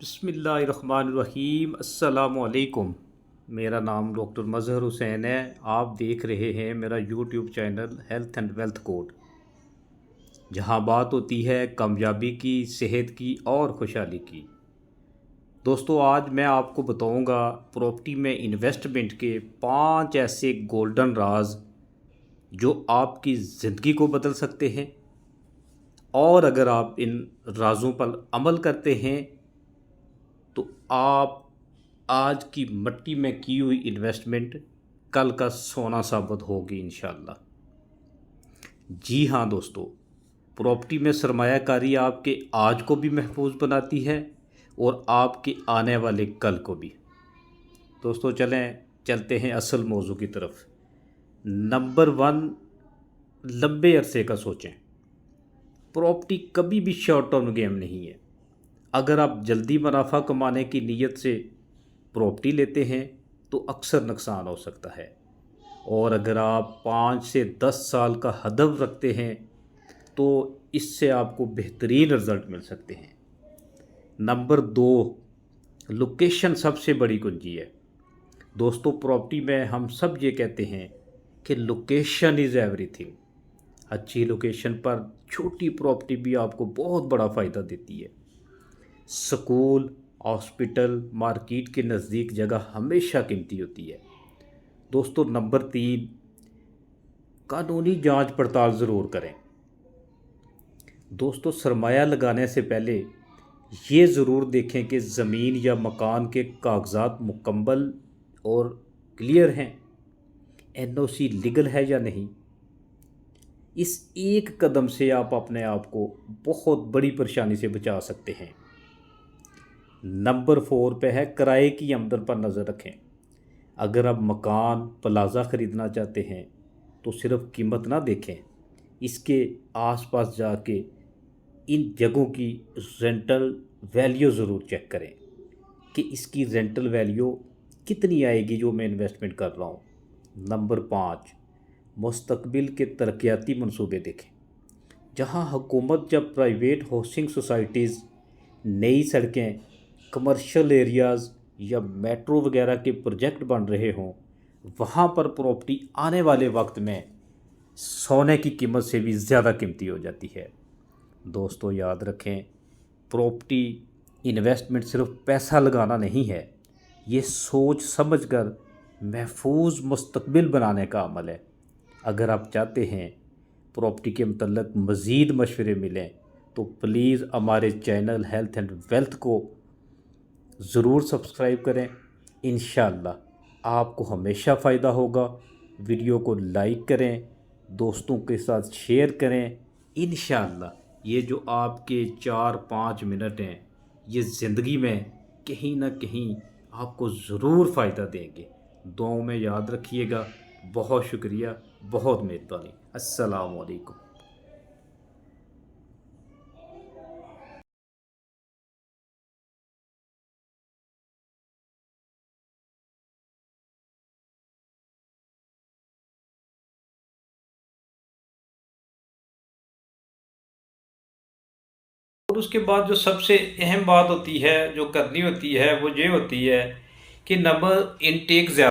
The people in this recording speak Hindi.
बिस्मिल्लाहिर्रहमानिर्रहीम अस्सलामुअलैकुम। मेरा नाम डॉक्टर मज़हर हुसैन है। आप देख रहे हैं मेरा YouTube channel health and wealth code, जहां बात होती है कामयाबी की, सेहत की और खुशहाली की। दोस्तों, आज मैं आपको बताऊंगा प्रॉपर्टी में इन्वेस्टमेंट के 5 ऐसे गोल्डन राज जो आपकी ज़िंदगी को बदल सकते हैं। और अगर आप इन राजों पर अमल करते हैं तो आप आज की मट्टी में की हुई इन्वेस्टमेंट कल का सोना साबित होगी इंशाल्लाह। जी हाँ दोस्तों, प्रॉपर्टी में सरमायाकारी आपके आज को भी महफूज बनाती है और आपके आने वाले कल को भी। दोस्तों, चलते हैं असल मौजू की तरफ। नंबर 1, लंबे अरसे का सोचें। प्रॉपर्टी कभी भी शॉर्ट टर्म गेम नहीं है। अगर आप जल्दी मुनाफा कमाने की नीयत से प्रॉपर्टी लेते हैं तो अक्सर नुकसान हो सकता है, और अगर आप 5 से 10 साल का हदफ रखते हैं तो इससे आपको बेहतरीन रिज़ल्ट मिल सकते हैं। नंबर 2, लोकेशन सबसे बड़ी कुंजी है। दोस्तों, प्रॉपर्टी में हम सब ये कहते हैं कि लोकेशन इज़ एवरीथिंग। अच्छी लोकेशन पर छोटी प्रॉपर्टी भी आपको बहुत बड़ा फ़ायदा देती है। स्कूल, हॉस्पिटल, मार्केट के नज़दीक जगह हमेशा कीमती होती है। दोस्तों, नंबर 3, कानूनी जांच पड़ताल ज़रूर करें। दोस्तों, सरमाया लगाने से पहले ये ज़रूर देखें कि ज़मीन या मकान के कागज़ात मुकम्मल और क्लियर हैं, एनओसी लीगल है या नहीं। इस एक कदम से आप अपने आप को बहुत बड़ी परेशानी से बचा सकते हैं। नंबर 4 पे है किराए की आमदन पर नज़र रखें। अगर आप मकान प्लाज़ा ख़रीदना चाहते हैं तो सिर्फ कीमत ना देखें, इसके आसपास जाके इन जगहों की रेंटल वैल्यू ज़रूर चेक करें कि इसकी रेंटल वैल्यू कितनी आएगी जो मैं इन्वेस्टमेंट कर रहा हूँ। नंबर 5, मुस्तकबिल के तरक्याती मंसूबे देखें। जहाँ हुकूमत या प्राइवेट हाउसिंग सोसाइटीज़ नई सड़कें, कमर्शियल एरियाज़ या मेट्रो वगैरह के प्रोजेक्ट बन रहे हों, वहाँ पर प्रॉपर्टी आने वाले वक्त में सोने की कीमत से भी ज़्यादा कीमती हो जाती है। दोस्तों, याद रखें, प्रॉपर्टी इन्वेस्टमेंट सिर्फ पैसा लगाना नहीं है, ये सोच समझकर महफूज मुस्तकबिल बनाने का अमल है। अगर आप चाहते हैं प्रॉपर्टी के मतलब मज़ीद मशवरे मिलें तो प्लीज़ हमारे चैनल हेल्थ एंड वेल्थ को ज़रूर सब्सक्राइब करें। इंशाअल्लाह आपको हमेशा फ़ायदा होगा। वीडियो को लाइक करें, दोस्तों के साथ शेयर करें। इंशाअल्लाह ये जो आपके 4-5 मिनट हैं, ये ज़िंदगी में कहीं ना कहीं आपको ज़रूर फ़ायदा देंगे। दुआओं में याद रखिएगा। बहुत शुक्रिया, बहुत मेहरबानी। अस्सलाम वालेकुम। और उसके बाद जो सबसे अहम बात होती है, जो करनी होती है, वो ये होती है कि नंबर इनटेक ज़्यादा